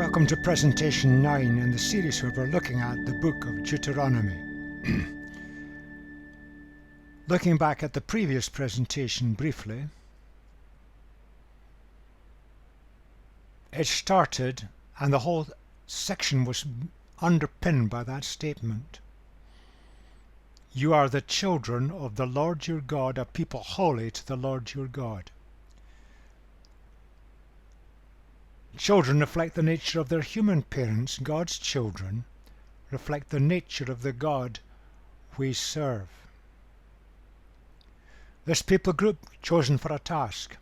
Welcome to presentation 9 in the series where we're looking at the book of Deuteronomy. Looking back at the previous presentation briefly, it started and the whole section was underpinned by that statement. You are the children of the Lord your God, a people holy to the Lord your God. Children reflect the nature of their human parents. God's children reflect the nature of the God we serve. This people group chosen for a task.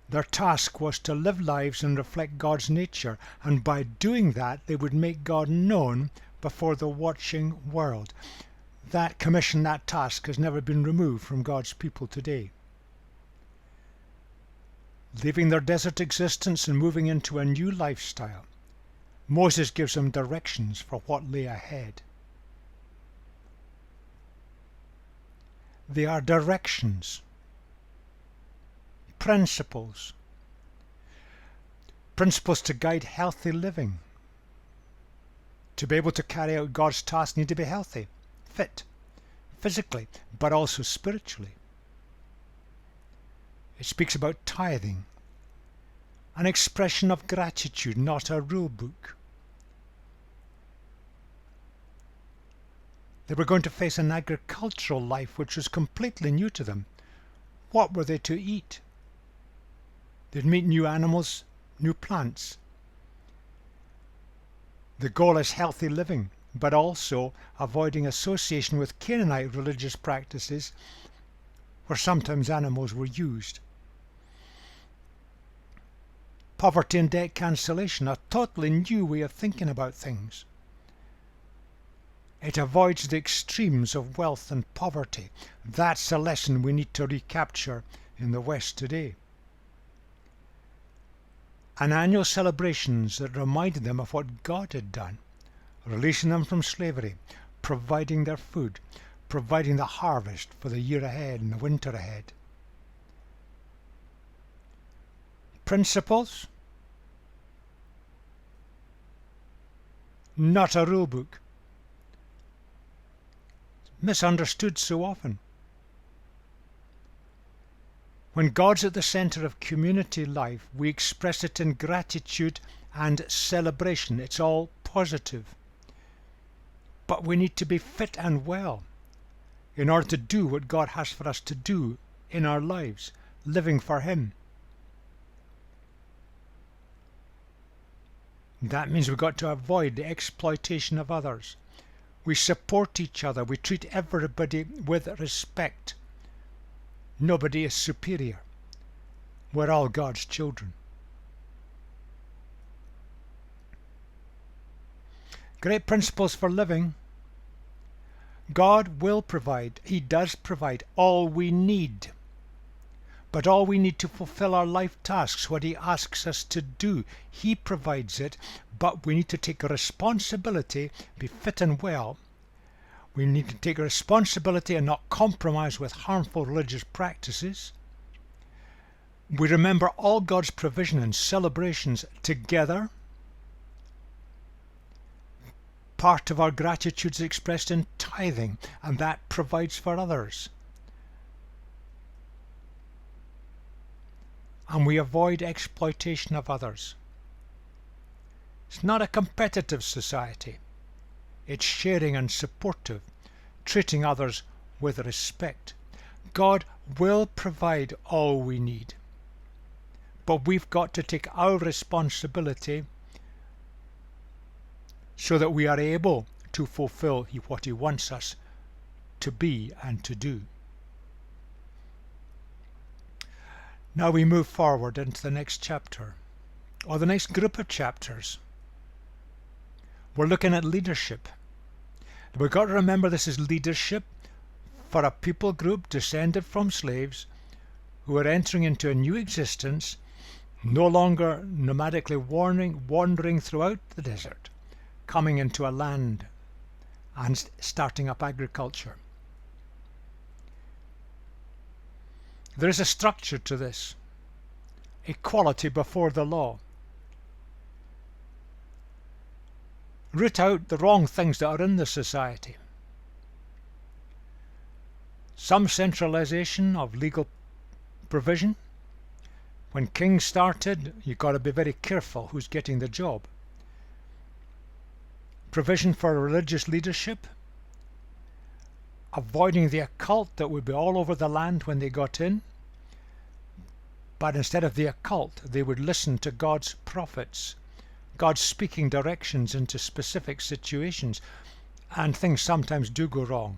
Their task was to live lives and reflect God's nature, and by doing that they would make God known before the watching world. That commission, that task has never been removed from God's people today. Leaving their desert existence and moving into a new lifestyle, Moses gives them directions for what lay ahead. They are directions, principles to guide healthy living. To be able to carry out God's tasks, you need to be healthy, fit, physically, but also spiritually. It speaks about tithing, an expression of gratitude, not a rule book. They were going to face an agricultural life which was completely new to them. What were they to eat? They'd meet new animals, new plants. The goal is healthy living, but also avoiding association with Canaanite religious practices where sometimes animals were used. Poverty and debt cancellation, a totally new way of thinking about things. It avoids the extremes of wealth and poverty. That's a lesson we need to recapture in the West today. And annual celebrations that reminded them of what God had done, releasing them from slavery, providing their food, providing the harvest for the year ahead and the winter ahead. Principles, not a rule book. Misunderstood so often. When God's at the center of community life, we express it in gratitude and celebration. It's all positive. But we need to be fit and well in order to do what God has for us to do in our lives, living for Him. That means we've got to avoid the exploitation of others. We support each other. We treat everybody with respect. Nobody is superior. We're all God's children. Great principles for living. God will provide. He does provide all we need. But all we need to fulfill our life tasks, what He asks us to do, He provides it, but we need to take a responsibility, be fit and well. We need to take a responsibility and not compromise with harmful religious practices. We remember all God's provision and celebrations together. Part of our gratitude is expressed in tithing, and that provides for others. And we avoid exploitation of others. It's not a competitive society. It's sharing and supportive, treating others with respect. God will provide all we need. But we've got to take our responsibility so that we are able to fulfill what He wants us to be and to do. Now we move forward into the next chapter, or the next group of chapters. We're looking at leadership. We've got to remember this is leadership for a people group descended from slaves who are entering into a new existence, no longer nomadically wandering throughout the desert, coming into a land and starting up agriculture. There is a structure to this. Equality before the law. root out the wrong things that are in the society. Some centralization of legal provision. When kings started, you've got to be very careful who's getting the job. Provision for religious leadership. Avoiding the occult that would be all over the land when they got in. But instead of the occult, they would listen to God's prophets, God's speaking directions into specific situations. And things sometimes do go wrong.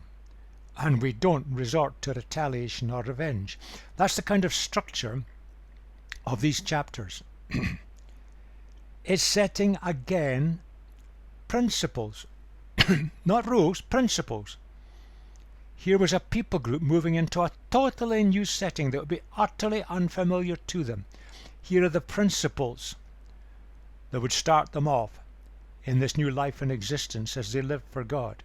And we don't resort to retaliation or revenge. That's the kind of structure of these chapters. It's setting again principles, not rules, principles. Here was a people group moving into a totally new setting that would be utterly unfamiliar to them. Here are the principles that would start them off in this new life and existence as they live for God.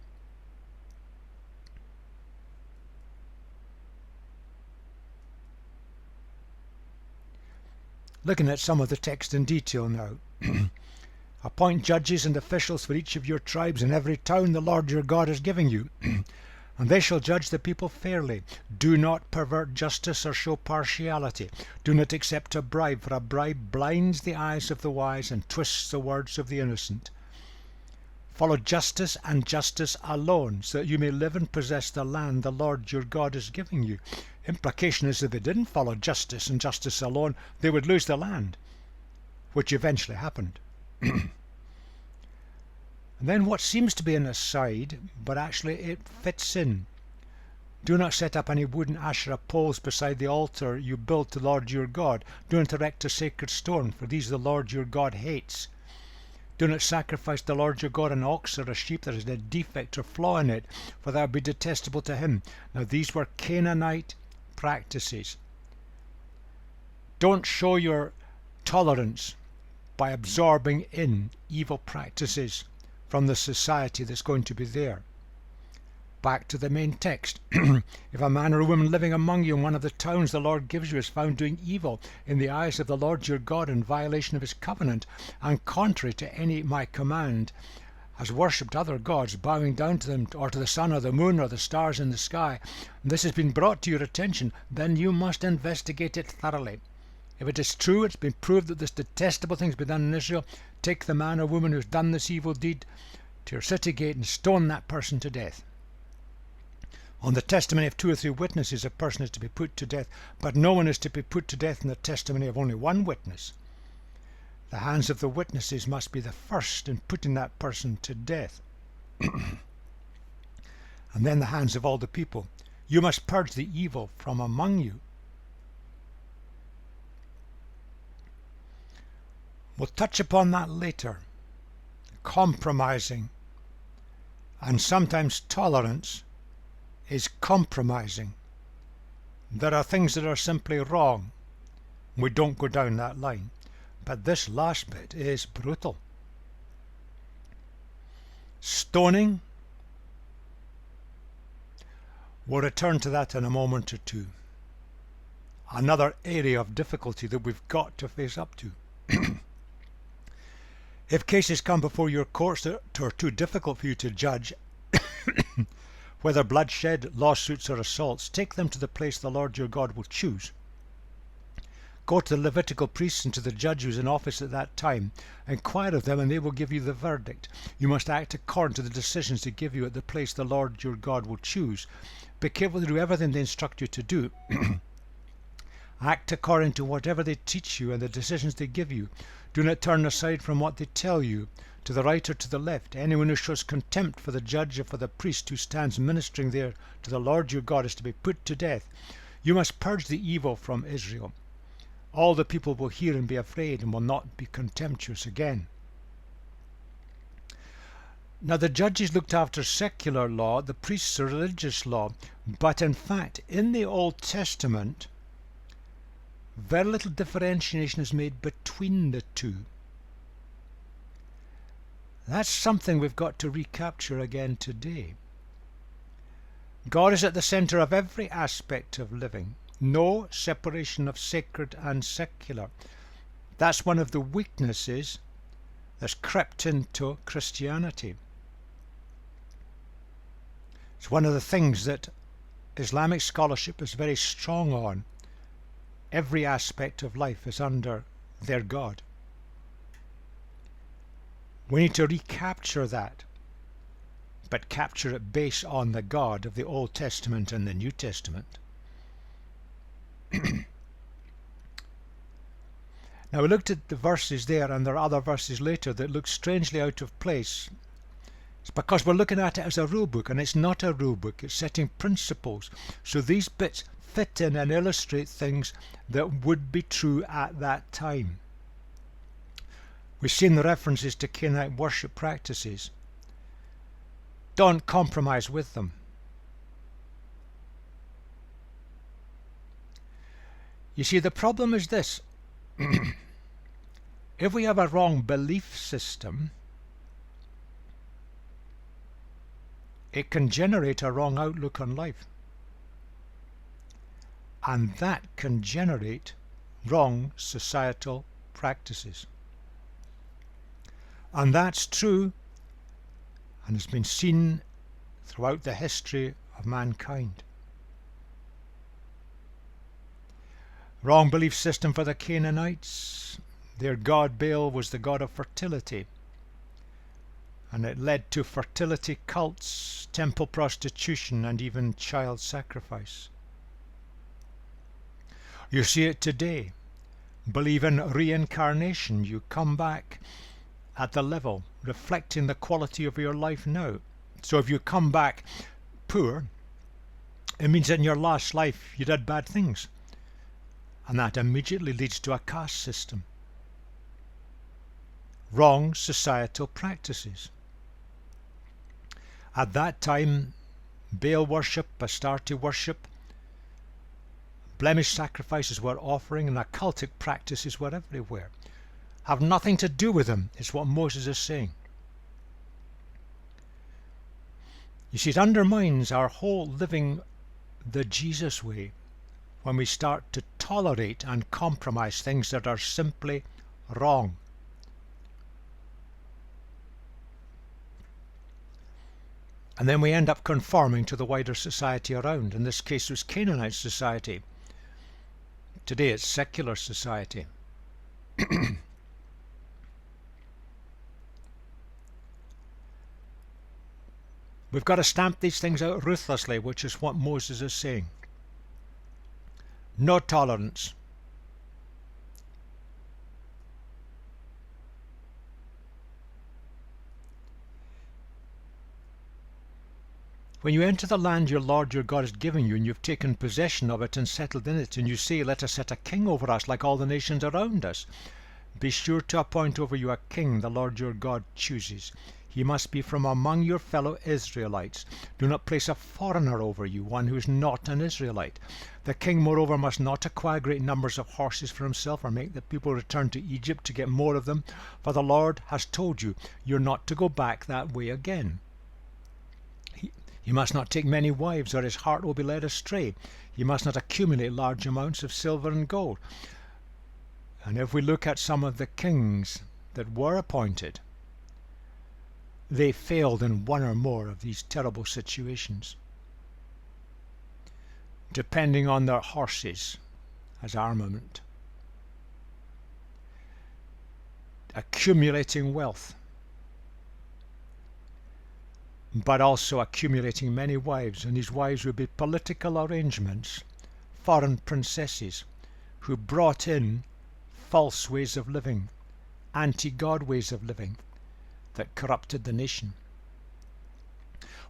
Looking at some of the text in detail now. Appoint judges and officials for each of your tribes in every town the Lord your God is giving you, and they shall judge the people fairly. Do not pervert justice or show partiality. Do not accept a bribe, for a bribe blinds the eyes of the wise and twists the words of the innocent. Follow justice and justice alone, so that you may live and possess the land the Lord your God is giving you. Implication is that they didn't follow justice and justice alone, they would lose the land, which eventually happened. And then what seems to be an aside, but actually it fits in. Do not set up any wooden Asherah poles beside the altar you build to the Lord your God. Do not erect a sacred stone, for these the Lord your God hates. Do not sacrifice to the Lord your God an ox or a sheep that has a defect or flaw in it, for that would be detestable to him. Now these were Canaanite practices. Don't show your tolerance by absorbing in evil practices from the society that's going to be there. Back to the main text. If a man or a woman living among you in one of the towns the Lord gives you is found doing evil in the eyes of the Lord your God in violation of his covenant, and contrary to any my command, has worshipped other gods, bowing down to them, or to the sun or the moon or the stars in the sky, and this has been brought to your attention, then you must investigate it thoroughly. If it is true, it's been proved that this detestable thing has been done in Israel, take the man or woman who's done this evil deed to your city gate and stone that person to death. On the testimony of 2 or 3 witnesses, a person is to be put to death, but no one is to be put to death in the testimony of only one witness. The hands of the witnesses must be the first in putting that person to death. And then the hands of all the people. You must purge the evil from among you. We'll touch upon that later. Compromising, and sometimes tolerance, is compromising. There are things that are simply wrong. We don't go down that line. But this last bit is brutal. Stoning. We'll return to that in a moment or two. Another area of difficulty that we've got to face up to. If cases come before your courts that are too difficult for you to judge, whether bloodshed, lawsuits or assaults, take them to the place the Lord your God will choose. Go to the Levitical priests and to the judge who is in office at that time. Inquire of them and they will give you the verdict. You must act according to the decisions they give you at the place the Lord your God will choose. Be careful to do everything they instruct you to do. Act according to whatever they teach you and the decisions they give you. Do not turn aside from what they tell you, to the right or to the left. Anyone who shows contempt for the judge or for the priest who stands ministering there to the Lord your God is to be put to death. You must purge the evil from Israel. All the people will hear and be afraid and will not be contemptuous again. Now the judges looked after secular law, the priests religious law, but in fact in the Old Testament very little differentiation is made between the two. That's something we've got to recapture again today. God is at the center of every aspect of living. No separation of sacred and secular. That's one of the weaknesses that's crept into Christianity. It's one of the things that Islamic scholarship is very strong on. Every aspect of life is under their God. We need to recapture that, but capture it based on the God of the Old Testament and the New Testament. Now, we looked at the verses there, and there are other verses later that look strangely out of place. It's because we're looking at it as a rule book, and it's not a rule book. It's setting principles. So these bits fit in and illustrate things that would be true at that time. We've seen the references to Canaanite worship practices. Don't compromise with them. You see, the problem is this. If we have a wrong belief system, it can generate a wrong outlook on life. And that can generate wrong societal practices. And that's true and has been seen throughout the history of mankind. Wrong belief system for the Canaanites. Their god Baal was the god of fertility, and it led to fertility cults, temple prostitution, and even child sacrifice. You see it today. Believe in reincarnation. You come back at the level reflecting the quality of your life now. So if you come back poor, it means that in your last life you did bad things, and that immediately leads to a caste system. Wrong societal practices. At that time, Baal worship, Astarte worship, blemish sacrifices were offering, and occultic practices were everywhere. Have nothing to do with them, is what Moses is saying. You see, it undermines our whole living the Jesus way when we start to tolerate and compromise things that are simply wrong. And then we end up conforming to the wider society around. In this case, it was Canaanite society. Today it's secular society. We've got to stamp these things out ruthlessly, which is what Moses is saying. No tolerance. When you enter the land your Lord your God has given you, and you've taken possession of it and settled in it, and you say, "Let us set a king over us like all the nations around us," be sure to appoint over you a king the Lord your God chooses. He must be from among your fellow Israelites. Do not place a foreigner over you, one who is not an Israelite. The king, moreover, must not acquire great numbers of horses for himself, or make the people return to Egypt to get more of them, for the Lord has told you, you're not to go back that way again. He must not take many wives, or his heart will be led astray. He must not accumulate large amounts of silver and gold. And if we look at some of the kings that were appointed, they failed in one or more of these terrible situations, depending on their horses as armament, accumulating wealth, but also accumulating many wives, and these wives would be political arrangements, foreign princesses who brought in false ways of living, anti-God ways of living that corrupted the nation.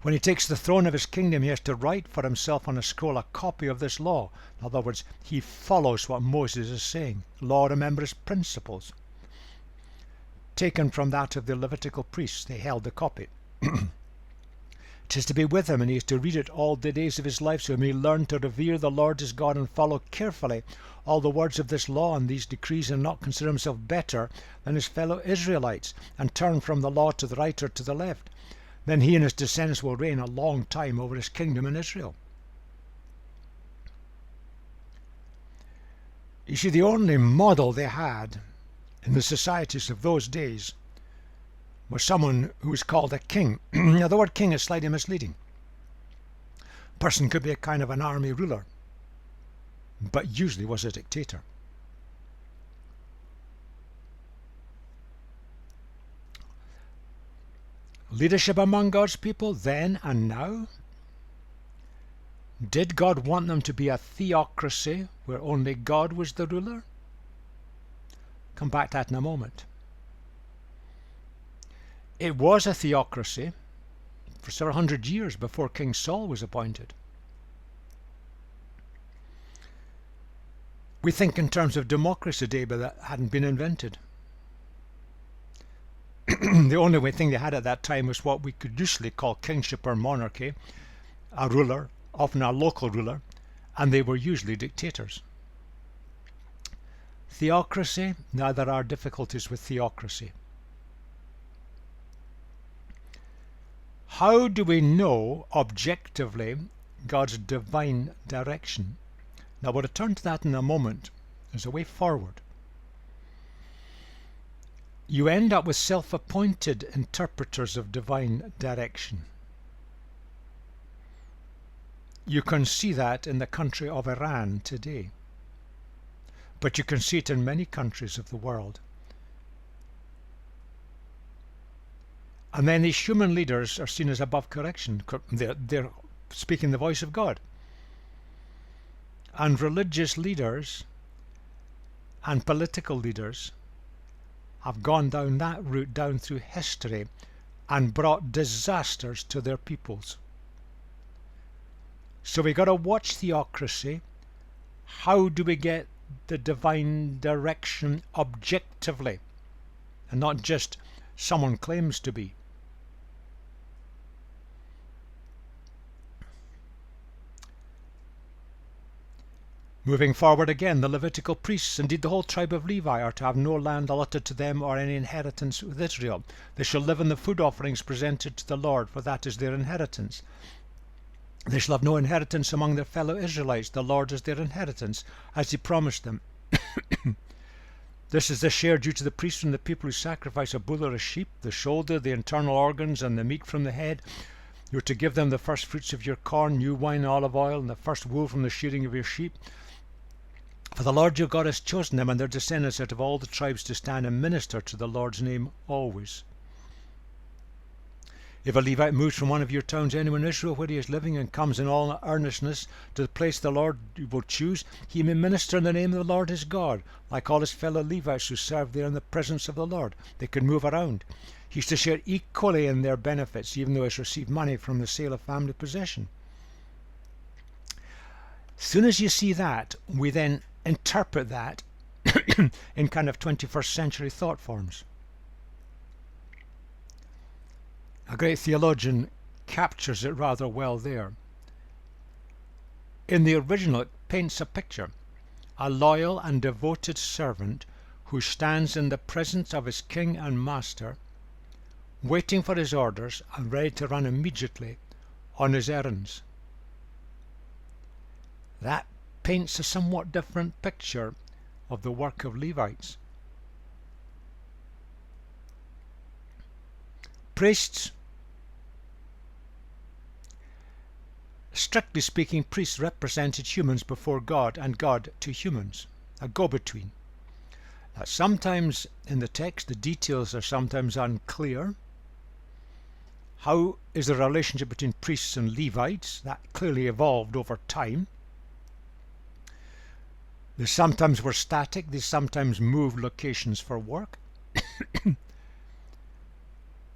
When he takes the throne of his kingdom, he has to write for himself on a scroll a copy of this law. In other words, he follows what Moses is saying. Law, remember, is principles. Taken from that of the Levitical priests, they held the copy. It is to be with him, and he is to read it all the days of his life, so he may learn to revere the Lord his God and follow carefully all the words of this law and these decrees, and not consider himself better than his fellow Israelites, and turn from the law to the right or to the left. Then he and his descendants will reign a long time over his kingdom in Israel. You see, the only model they had in the societies of those days was someone who was called a king. Now the word king is slightly misleading. A person could be a kind of an army ruler, but usually was a dictator. Leadership among God's people then and now. Did God want them to be a theocracy where only God was the ruler? Come back to that in a moment. It was a theocracy for several hundred years before King Saul was appointed. We think in terms of democracy today, but that hadn't been invented. The only thing they had at that time was what we could usually call kingship or monarchy, a ruler, often a local ruler, and they were usually dictators. Theocracy, now there are difficulties with theocracy. How do we know objectively God's divine direction? Now we'll return to that in a moment as a way forward. You end up with self-appointed interpreters of divine direction. You can see that in the country of Iran today. But you can see it in many countries of the world. And then these human leaders are seen as above correction. They're speaking the voice of God. And religious leaders and political leaders have gone down that route down through history and brought disasters to their peoples. So we got to watch theocracy. How do we get the divine direction objectively and not just someone claims to be? Moving forward again, the Levitical priests, indeed the whole tribe of Levi, are to have no land allotted to them or any inheritance with Israel. They shall live in the food offerings presented to the Lord, for that is their inheritance. They shall have no inheritance among their fellow Israelites. The Lord is their inheritance, as he promised them. This is the share due to the priests from the people who sacrifice a bull or a sheep, the shoulder, the internal organs, and the meat from the head. You are to give them the first fruits of your corn, new wine, olive oil, and the first wool from the shearing of your sheep. For the Lord your God has chosen them and their descendants out of all the tribes to stand and minister to the Lord's name always. If a Levite moves from one of your towns anywhere in Israel where he is living and comes in all earnestness to the place the Lord will choose, he may minister in the name of the Lord his God, like all his fellow Levites who serve there in the presence of the Lord. They can move around. He is to share equally in their benefits, even though he has received money from the sale of family possession. As soon as you see that, we then interpret that in kind of 21st century thought forms. A great theologian captures it rather well there. In the original, it paints a picture: a loyal and devoted servant who stands in the presence of his king and master, waiting for his orders and ready to run immediately on his errands. That paints a somewhat different picture of the work of Levites. Priests. Strictly speaking, priests represented humans before God and God to humans, a go-between. Now, sometimes in the text the details are sometimes unclear. How is the relationship between priests and Levites? That clearly evolved over time. They sometimes were static, they sometimes moved locations for work.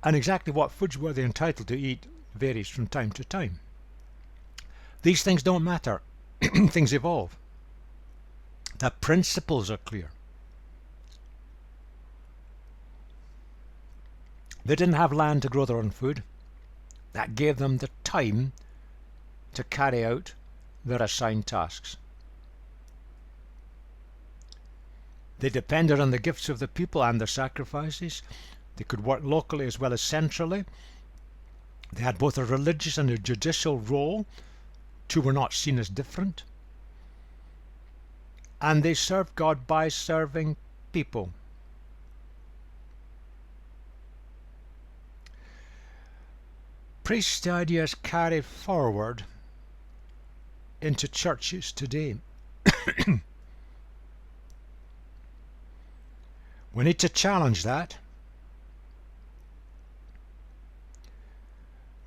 And exactly what foods were they entitled to eat varies from time to time. These things don't matter. Things evolve. The principles are clear. They didn't have land to grow their own food. That gave them the time to carry out their assigned tasks. They depended on the gifts of the people and their sacrifices. They could work locally as well as centrally. They had both a religious and a judicial role. Two were not seen as different. And they served God by serving people. priest idea is carried forward into churches today. We need to challenge that.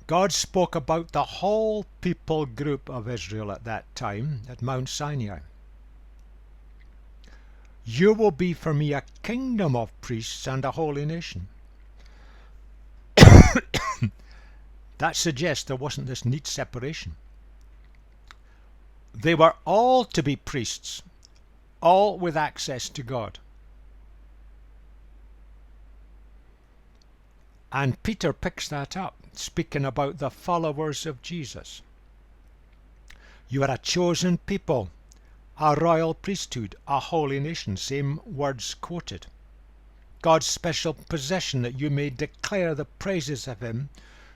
God spoke about the whole people group of Israel at that time at Mount Sinai. You will be for me a kingdom of priests and a holy nation. That suggests there wasn't this neat separation. They were all to be priests, all with access to God. And Peter picks that up, speaking about the followers of Jesus. You are a chosen people, a royal priesthood, a holy nation, same words quoted. God's special possession, that you may declare the praises of him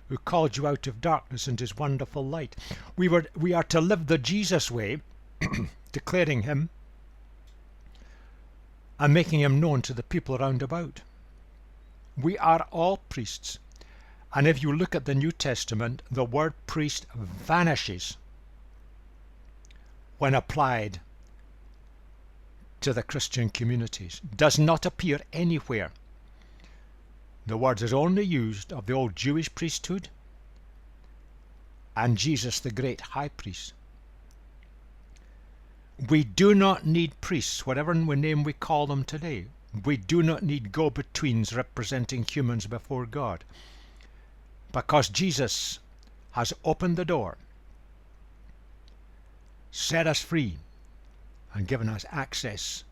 who called you out of darkness into his wonderful light. We are to live the Jesus way, declaring him and making him known to the people round about. We are all priests. And if you look at the New Testament, the word priest vanishes when applied to the Christian communities. Does not appear anywhere. The word is only used of the old Jewish priesthood and Jesus the great high priest. We do not need priests, whatever name we call them today. We do not need go-betweens representing humans before God, because Jesus has opened the door, set us free, and given us access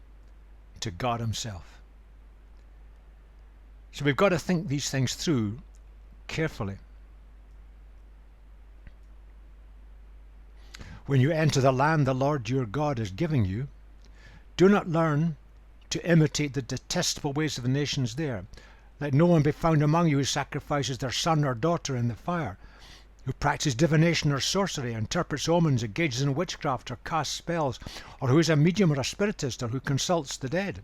to God himself. So we've got to think these things through carefully. When you enter the land the Lord your God is giving you, do not learn to imitate the detestable ways of the nations there. Let no one be found among you who sacrifices their son or daughter in the fire, who practices divination or sorcery, interprets omens, engages in witchcraft, or casts spells, or who is a medium or a spiritist, or who consults the dead.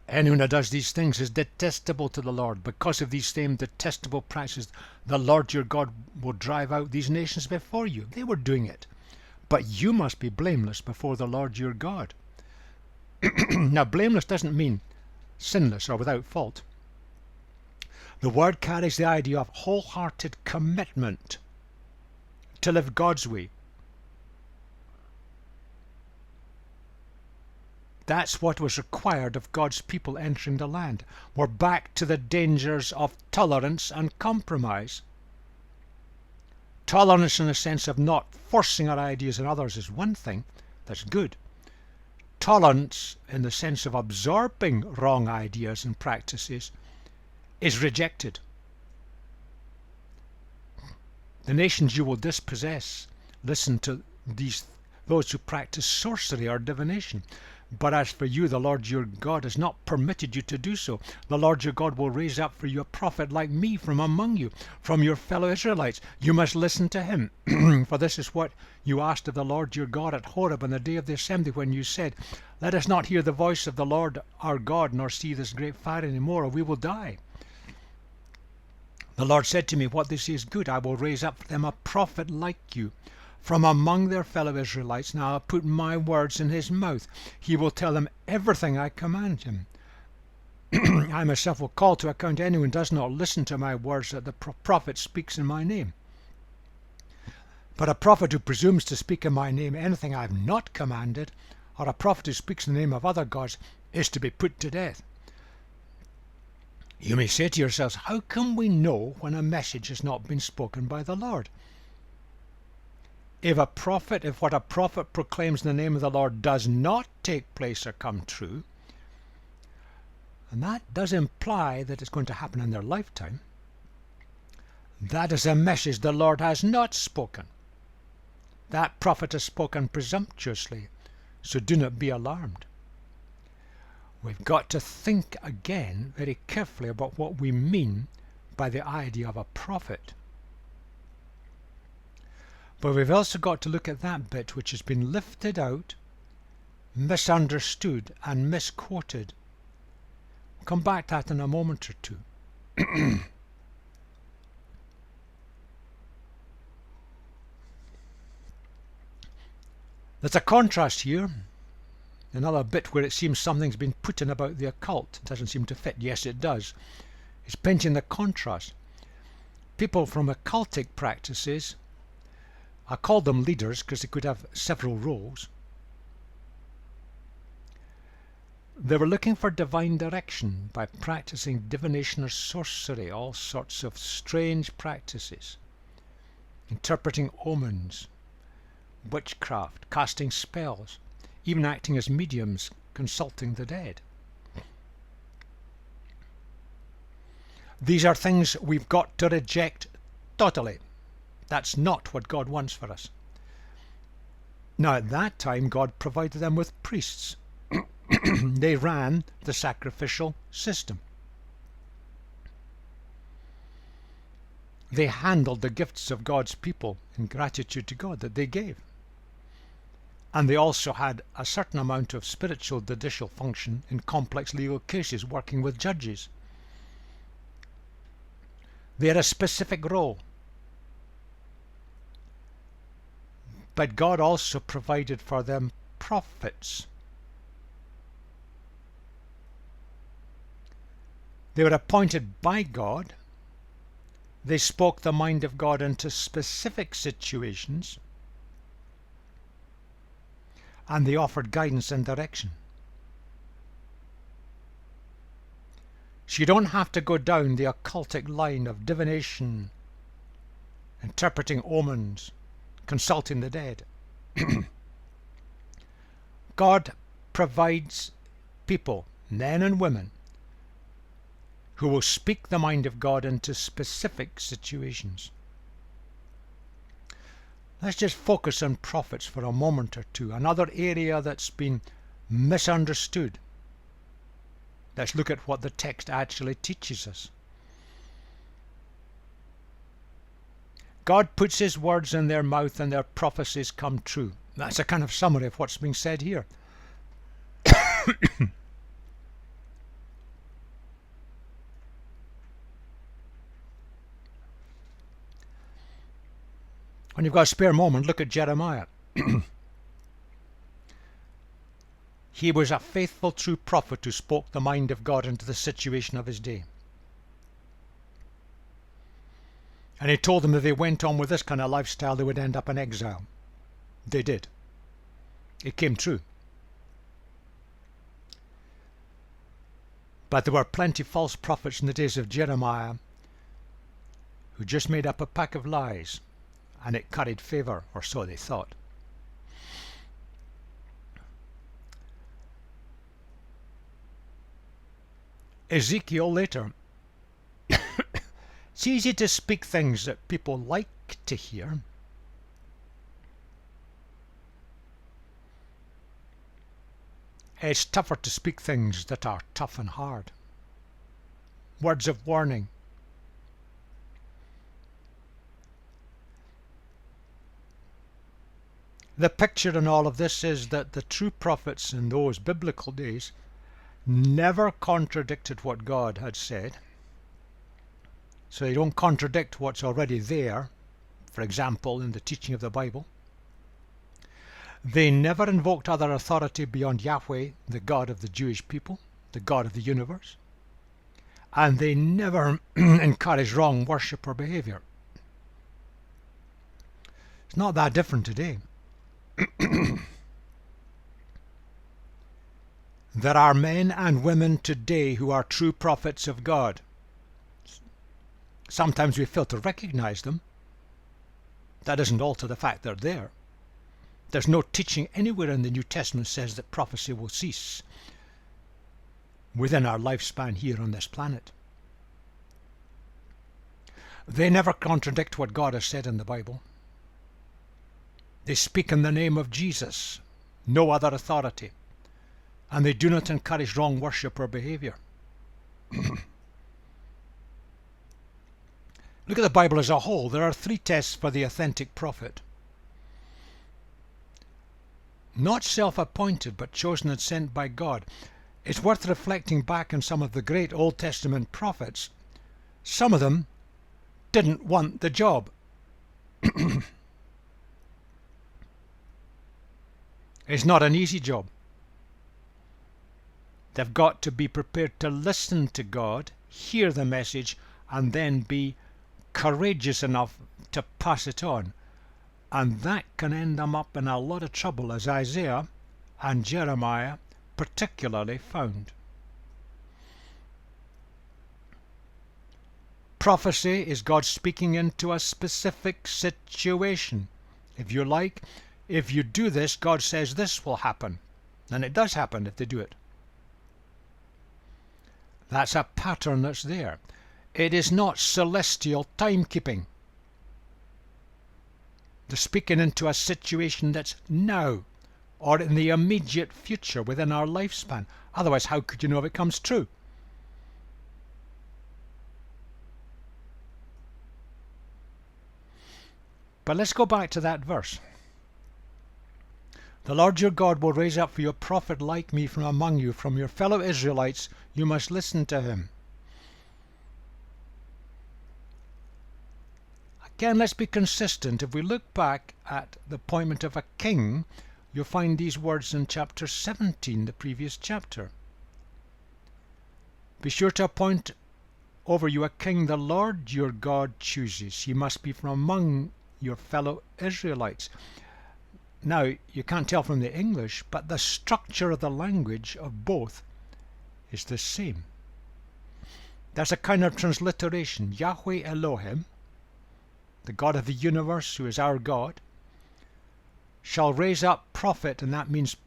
Anyone who does these things is detestable to the Lord. Because of these same detestable practices, the Lord your God will drive out these nations before you. They were doing it. But you must be blameless before the Lord your God. Now, blameless doesn't mean sinless or without fault. The word carries the idea of wholehearted commitment to live God's way. That's what was required of God's people entering the land. We're back to the dangers of tolerance and compromise. Tolerance in the sense of not forcing our ideas on others is one thing. That's good. Tolerance in the sense of absorbing wrong ideas and practices is rejected. The nations you will dispossess listen to those who practice sorcery or divination. But as for you, the Lord your God has not permitted you to do so. The Lord your God will raise up for you a prophet like me from among you, from your fellow Israelites. You must listen to him. For this is what you asked of the Lord your God at Horeb on the day of the assembly, when you said, let us not hear the voice of the Lord our God, nor see this great fire any more, or we will die. The Lord said to me, what they say is good. I will raise up for them a prophet like you from among their fellow Israelites. Now I'll put my words in his mouth. He will tell them everything I command him. I myself will call to account anyone who does not listen to my words that the prophet speaks in my name. But a prophet who presumes to speak in my name anything I have not commanded, or a prophet who speaks in the name of other gods, is to be put to death. You may say to yourselves, how can we know when a message has not been spoken by the Lord? If what a prophet proclaims in the name of the Lord does not take place or come true, and that does imply that it's going to happen in their lifetime, that is a message the Lord has not spoken. That prophet has spoken presumptuously, so do not be alarmed. We've got to think again very carefully about what we mean by the idea of a prophet. But we've also got to look at that bit which has been lifted out, misunderstood and misquoted. We'll come back to that in a moment or two. There's a contrast here. Another bit where it seems something's been put in about the occult. It doesn't seem to fit. Yes, it does. It's painting the contrast. People from occultic practices, I call them leaders because they could have several roles. They were looking for divine direction by practicing divination or sorcery, all sorts of strange practices, interpreting omens, witchcraft, casting spells, even acting as mediums, consulting the dead. These are things we've got to reject totally. That's not what God wants for us. Now, at that time, God provided them with priests. They ran the sacrificial system. They handled the gifts of God's people in gratitude to God that they gave. And they also had a certain amount of spiritual judicial function in complex legal cases, working with judges. They had a specific role. But God also provided for them prophets. They were appointed by God. They spoke the mind of God into specific situations. And they offered guidance and direction. So you don't have to go down the occultic line of divination, interpreting omens, consulting the dead. God provides people, men and women, who will speak the mind of God into specific situations. Let's just focus on prophets for a moment or two, another area that's been misunderstood. Let's look at what the text actually teaches us. God puts his words in their mouth and their prophecies come true. That's a kind of summary of what's being said here. When you've got a spare moment, look at Jeremiah. He was a faithful, true prophet who spoke the mind of God into the situation of his day. And he told them if they went on with this kind of lifestyle, they would end up in exile. They did. It came true. But there were plenty false prophets in the days of Jeremiah who just made up a pack of lies, and it carried favour, or so they thought. Ezekiel later. It's easy to speak things that people like to hear. It's tougher to speak things that are tough and hard. Words of warning. The picture in all of this is that the true prophets in those biblical days never contradicted what God had said. So they don't contradict what's already there, for example, in the teaching of the Bible. They never invoked other authority beyond Yahweh, the God of the Jewish people, the God of the universe. And they never encouraged wrong worship or behavior. It's not that different today. There are men and women today who are true prophets of God. Sometimes we fail to recognize them. That doesn't alter the fact they're there. There's no teaching anywhere in the New Testament says that prophecy will cease within our lifespan here on this planet. They never contradict what God has said in the Bible. They speak in the name of Jesus, no other authority, and they do not encourage wrong worship or behavior. Look at the Bible as a whole. There are 3 tests for the authentic prophet. Not self-appointed, but chosen and sent by God. It's worth reflecting back on some of the great Old Testament prophets. Some of them didn't want the job. It's not an easy job. They've got to be prepared to listen to God, hear the message, and then be courageous enough to pass it on. And that can end them up in a lot of trouble, as Isaiah and Jeremiah particularly found. Prophecy is God speaking into a specific situation. If you like, if you do this, God says this will happen. And it does happen if they do it. That's a pattern that's there. It is not celestial timekeeping. They're speaking into a situation that's now, or in the immediate future within our lifespan. Otherwise, how could you know if it comes true? But let's go back to that verse. The Lord your God will raise up for you a prophet like me from among you, from your fellow Israelites. You must listen to him. Again, let's be consistent. If we look back at the appointment of a king, you'll find these words in chapter 17, the previous chapter. Be sure to appoint over you a king the Lord your God chooses. He must be from among your fellow Israelites. Now, you can't tell from the English, but the structure of the language of both is the same. That's a kind of transliteration. Yahweh Elohim, the God of the universe, who is our God, shall raise up prophet, and that means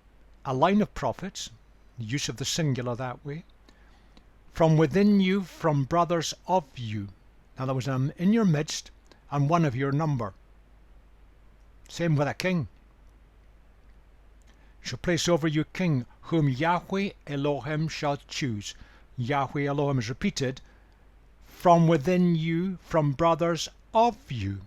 a line of prophets, the use of the singular that way, from within you, from brothers of you. In other words, I'm in your midst, and one of your number. Same with a king. Shall place over you king, whom Yahweh Elohim shall choose. Yahweh Elohim is repeated. From within you, from brothers of you.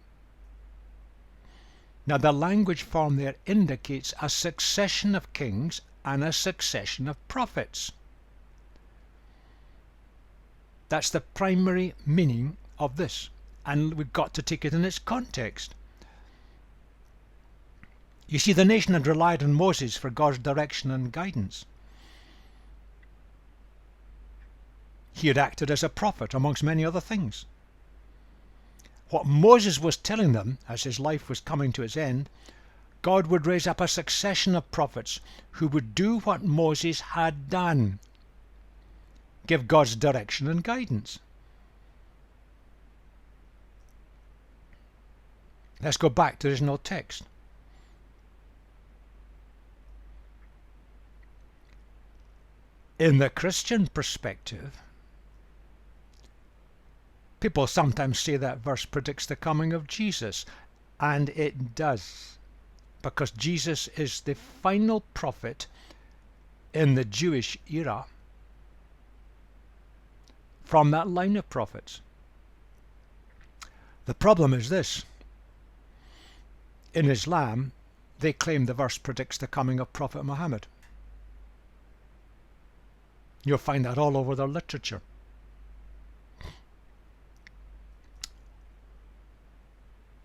Now the language form there indicates a succession of kings and a succession of prophets. That's the primary meaning of this, and we've got to take it in its context. You see, the nation had relied on Moses for God's direction and guidance. He had acted as a prophet amongst many other things. What Moses was telling them, as his life was coming to its end, God would raise up a succession of prophets who would do what Moses had done, give God's direction and guidance. Let's go back to the original text. In the Christian perspective, people sometimes say that verse predicts the coming of Jesus, and it does, because Jesus is the final prophet in the Jewish era from that line of prophets. The problem is this. In Islam, they claim the verse predicts the coming of Prophet Muhammad. You'll find that all over their literature.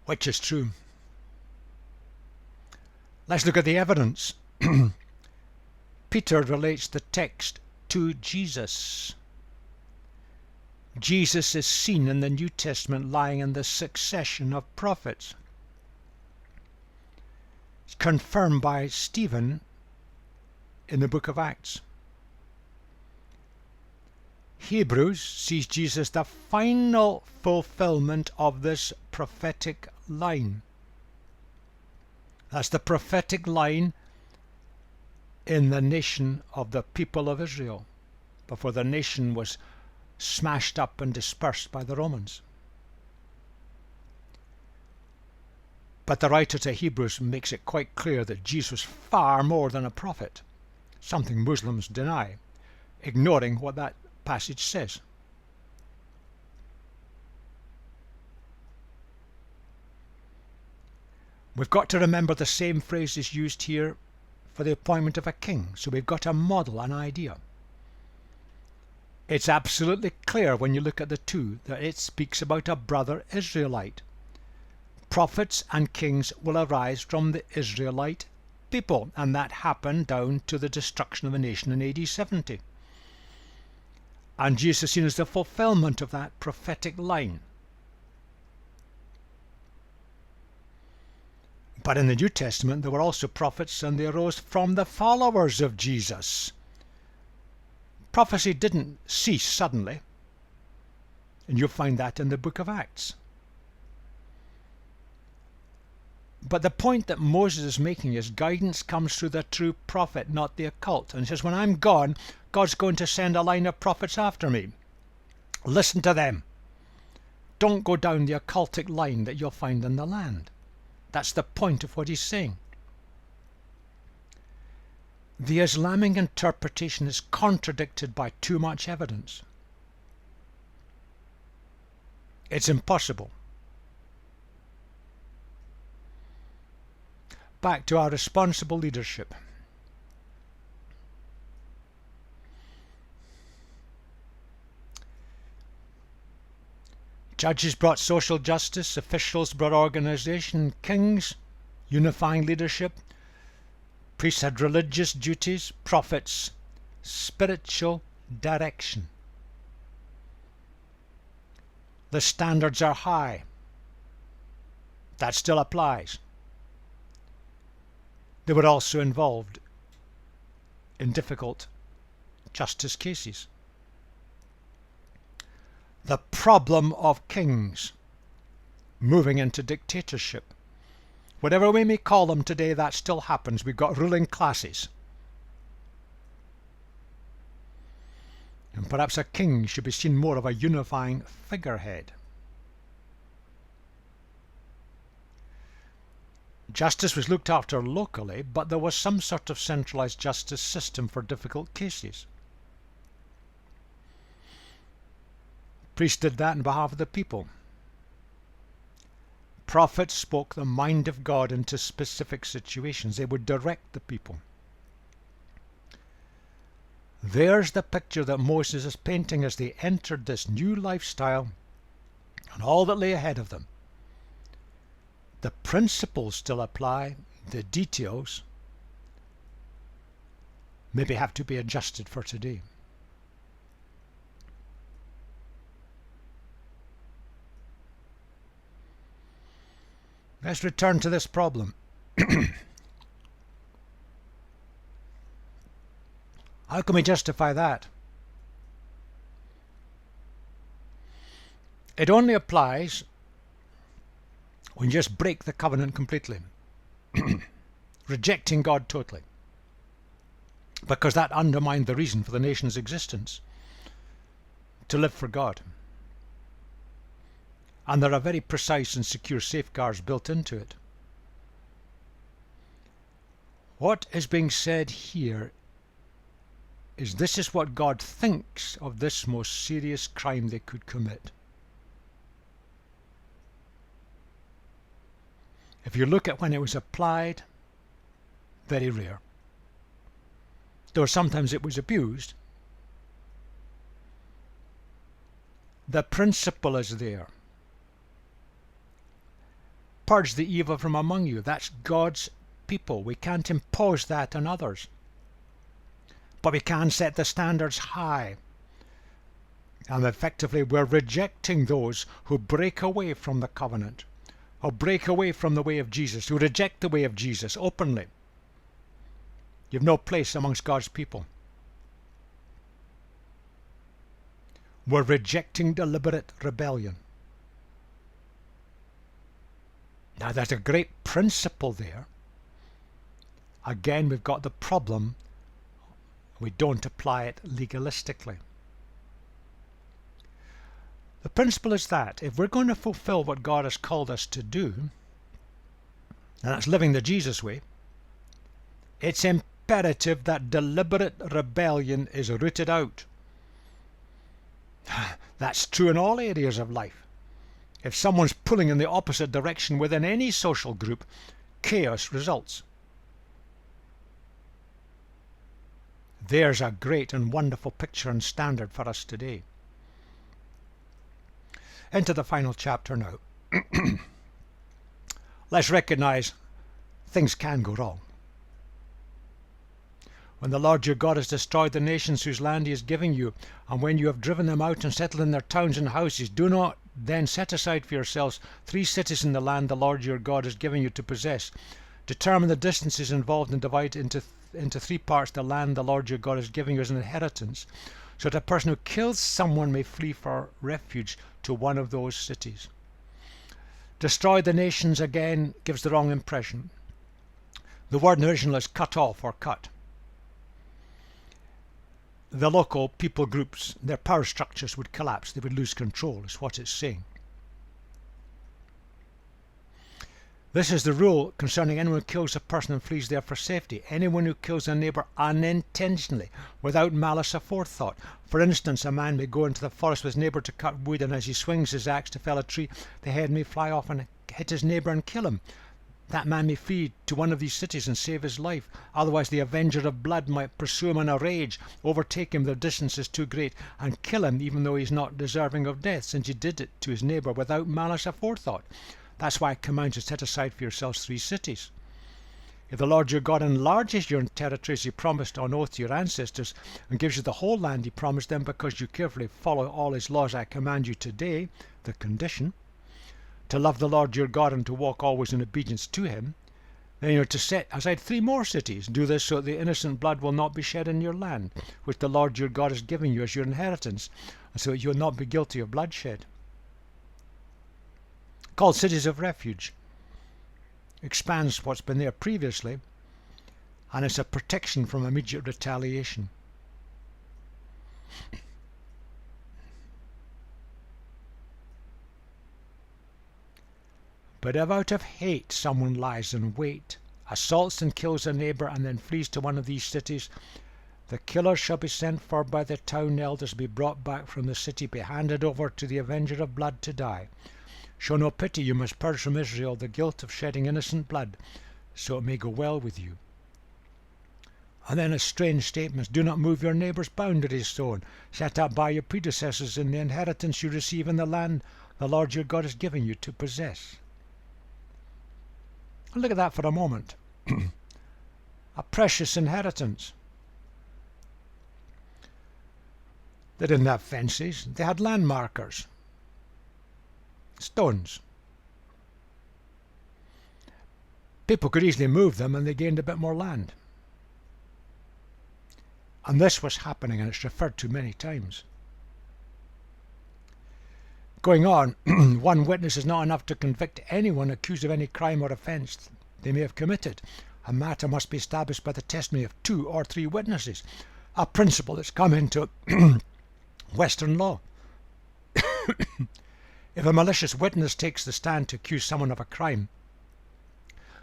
Which is true. Let's look at the evidence. Peter relates the text to Jesus. Jesus is seen in the New Testament lying in the succession of prophets. It's confirmed by Stephen in the book of Acts. Hebrews sees Jesus the final fulfillment of this prophetic line. That's the prophetic line in the nation of the people of Israel, before the nation was smashed up and dispersed by the Romans. But the writer to Hebrews makes it quite clear that Jesus was far more than a prophet, something Muslims deny, ignoring what that passage says. We've got to remember the same phrase is used here for the appointment of a king, so we've got a model, an idea. It's absolutely clear when you look at the two that it speaks about a brother Israelite. Prophets and kings will arise from the Israelite people, and that happened down to the destruction of the nation in AD 70. And Jesus is seen as the fulfillment of that prophetic line. But in the New Testament there were also prophets, and they arose from the followers of Jesus. Prophecy didn't cease suddenly, and you'll find that in the book of Acts. But the point that Moses is making is guidance comes through the true prophet, not the occult. And he says, when I'm gone, God's going to send a line of prophets after me. Listen to them. Don't go down the occultic line that you'll find in the land. That's the point of what he's saying. The Islamic interpretation is contradicted by too much evidence. It's impossible. Back to our responsible leadership. Judges brought social justice, officials brought organization, kings, unifying leadership, priests had religious duties, prophets, spiritual direction. The standards are high. That still applies. They were also involved in difficult justice cases. The problem of kings moving into dictatorship. Whatever we may call them today, that still happens. We've got ruling classes. And perhaps a king should be seen more of a unifying figurehead. Justice was looked after locally, but there was some sort of centralized justice system for difficult cases. Priests did that on behalf of the people. Prophets spoke the mind of God into specific situations. They would direct the people. There's the picture that Moses is painting as they entered this new lifestyle and all that lay ahead of them. The principles still apply. The details maybe have to be adjusted for today. Let's return to this problem. How can we justify that? It only applies when you just break the covenant completely, rejecting God totally, because that undermined the reason for the nation's existence, to live for God. And there are very precise and secure safeguards built into it. What is being said here is this is what God thinks of this most serious crime they could commit. If you look at when it was applied, very rare. Though sometimes it was abused. The principle is there. Purge the evil from among you. That's God's people. We can't impose that on others. But we can set the standards high. And effectively we're rejecting those who break away from the covenant, or break away from the way of Jesus, who reject the way of Jesus openly. You have no place amongst God's people. We're rejecting deliberate rebellion. Now there's a great principle there. Again, we've got the problem. We don't apply it legalistically. The principle is that if we're going to fulfill what God has called us to do, and that's living the Jesus way, it's imperative that deliberate rebellion is rooted out. That's true in all areas of life. If someone's pulling in the opposite direction within any social group, chaos results. There's a great and wonderful picture and standard for us today. Into the final chapter now. Let's recognize things can go wrong. When the Lord your God has destroyed the nations whose land he is giving you, and when you have driven them out and settled in their towns and houses, do not then set aside for yourselves 3 cities in the land the Lord your God is giving you to possess. Determine the distances involved and divide into 3 parts the land the Lord your God is giving you as an inheritance, so that a person who kills someone may flee for refuge to one of those cities. Destroy the nations again gives the wrong impression. The word in the original is cut off or cut. The local people groups, their power structures would collapse. They would lose control, is what it's saying. This is the rule concerning anyone who kills a person and flees there for safety. Anyone who kills a neighbour unintentionally, without malice aforethought. For instance, a man may go into the forest with his neighbour to cut wood, and as he swings his axe to fell a tree, the head may fly off and hit his neighbour and kill him. That man may flee to one of these cities and save his life. Otherwise the avenger of blood might pursue him in a rage, overtake him, the distance is too great, and kill him even though he is not deserving of death, since he did it to his neighbour without malice aforethought. That's why I command you to set aside for yourselves 3 cities. If the Lord your God enlarges your territory as he promised on oath to your ancestors, and gives you the whole land he promised them because you carefully follow all his laws I command you today, the condition, to love the Lord your God and to walk always in obedience to him, then you are to set aside 3 more cities. Do this so that the innocent blood will not be shed in your land, which the Lord your God is giving you as your inheritance, and so that you will not be guilty of bloodshed. Called cities of refuge, expands what's been there previously, and it's a protection from immediate retaliation. But if out of hate someone lies in wait, assaults and kills a neighbour, and then flees to one of these cities, the killer shall be sent for by the town elders, be brought back from the city, be handed over to the avenger of blood to die. Show no pity, you must purge from Israel the guilt of shedding innocent blood, so it may go well with you. And then a strange statement: do not move your neighbour's boundaries sown, set up by your predecessors in the inheritance you receive in the land the Lord your God is giving you to possess. Look at that for a moment. A precious inheritance. They didn't have fences, they had land markers. Stones. People could easily move them and they gained a bit more land. And this was happening, and it's referred to many times. Going on, one witness is not enough to convict anyone accused of any crime or offence they may have committed. A matter must be established by the testimony of 2 or 3 witnesses, a principle that's come into Western law. If a malicious witness takes the stand to accuse someone of a crime,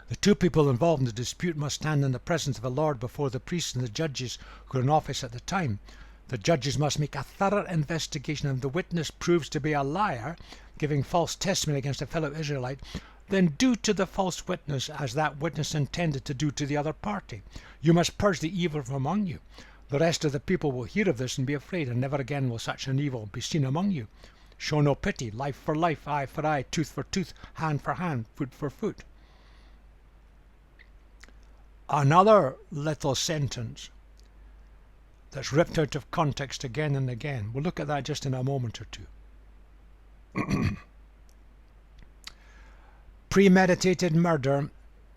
the 2 people involved in the dispute must stand in the presence of the Lord before the priests and the judges who are in office at the time. The judges must make a thorough investigation, and if the witness proves to be a liar, giving false testimony against a fellow Israelite, then do to the false witness as that witness intended to do to the other party. You must purge the evil from among you. The rest of the people will hear of this and be afraid, and never again will such an evil be seen among you. Show no pity, life for life, eye for eye, tooth for tooth, hand for hand, foot for foot. Another little sentence that's ripped out of context again and again. We'll look at that just in a moment or two. Premeditated murder,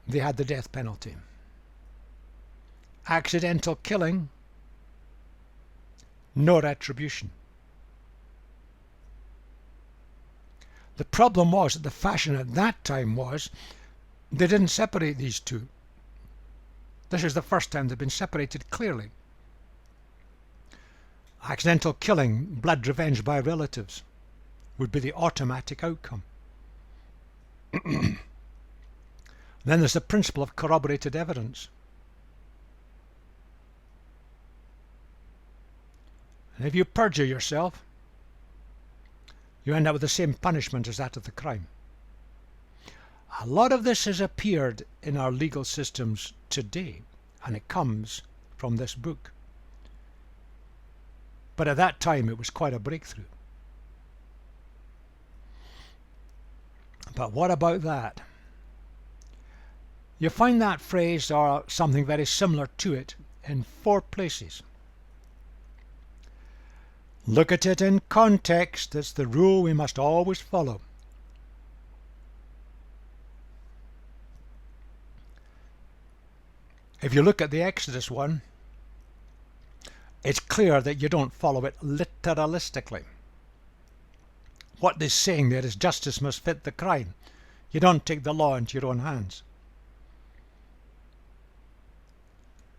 they had the death penalty. Accidental killing, no retribution. The problem was that the fashion at that time was they didn't separate these 2. This is the first time they've been separated clearly. Accidental killing, blood revenge by relatives, would be the automatic outcome. Then there's the principle of corroborated evidence. And if you perjure yourself, you end up with the same punishment as that of the crime. A lot of this has appeared in our legal systems today, and it comes from this book. But at that time it was quite a breakthrough. But what about that? You find that phrase or something very similar to it in 4 places. Look at it in context. It's the rule we must always follow. If you look at the Exodus one, it's clear that you don't follow it literalistically. What they're saying there is justice must fit the crime. You don't take the law into your own hands.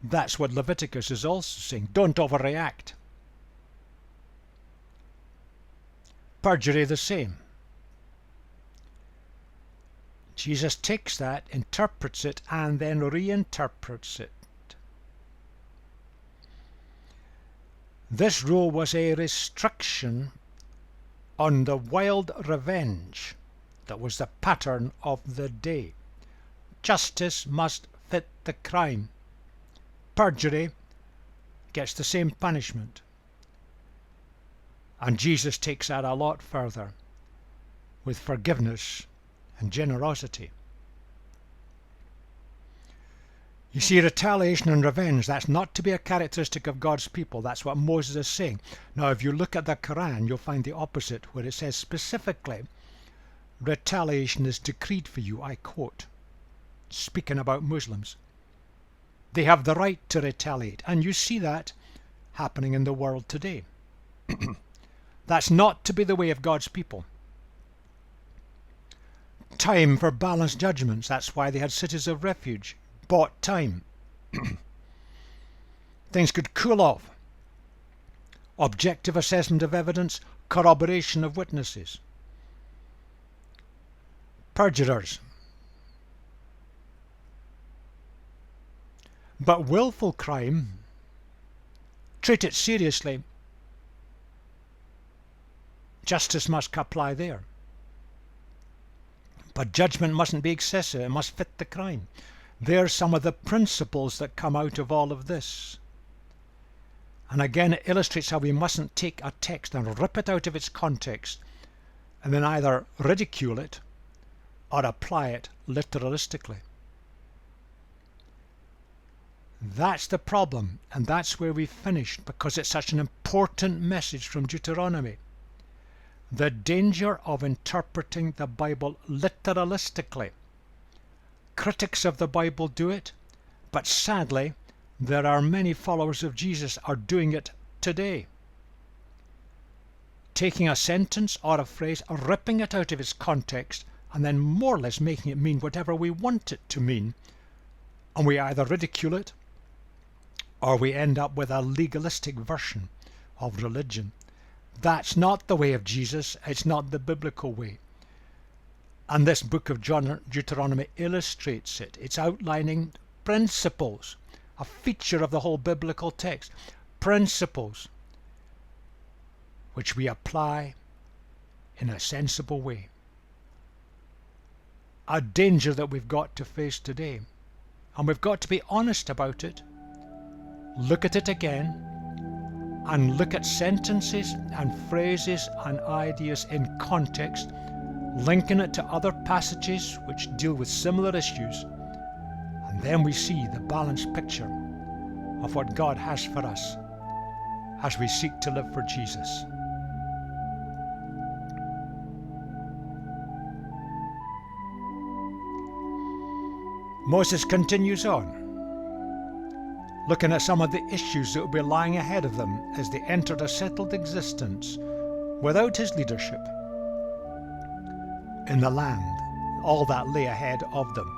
That's what Leviticus is also saying. Don't overreact. Perjury the same. Jesus takes that, interprets it, and then reinterprets it. This rule was a restriction on the wild revenge that was the pattern of the day. Justice must fit the crime. Perjury gets the same punishment. And Jesus takes that a lot further with forgiveness and generosity. You see, retaliation and revenge, that's not to be a characteristic of God's people. That's what Moses is saying. Now, if you look at the Quran, you'll find the opposite, where it says specifically, retaliation is decreed for you, I quote, speaking about Muslims. They have the right to retaliate, and you see that happening in the world today. That's not to be the way of God's people. Time for balanced judgments. That's why they had cities of refuge. Bought time. Things could cool off. Objective assessment of evidence, corroboration of witnesses. Perjurers. But willful crime, treat it seriously. Justice must apply there. But judgment mustn't be excessive. It must fit the crime. There's some of the principles that come out of all of this. And again, it illustrates how we mustn't take a text and rip it out of its context and then either ridicule it or apply it literalistically. That's the problem, and that's where we finished, because it's such an important message from Deuteronomy. The danger of interpreting the Bible literalistically. Critics of the Bible do it, but sadly, there are many followers of Jesus are doing it today. Taking a sentence or a phrase, ripping it out of its context, and then more or less making it mean whatever we want it to mean, and we either ridicule it or we end up with a legalistic version of religion. That's not the way of Jesus. It's not the biblical way. And this book of Deuteronomy illustrates it. It's outlining principles, a feature of the whole biblical text. Principles which we apply in a sensible way. A danger that we've got to face today. And we've got to be honest about it. Look at it again. And look at sentences and phrases and ideas in context, linking it to other passages which deal with similar issues, and then we see the balanced picture of what God has for us as we seek to live for Jesus. Moses continues on, looking at some of the issues that will be lying ahead of them as they entered a settled existence without his leadership in the land, all that lay ahead of them.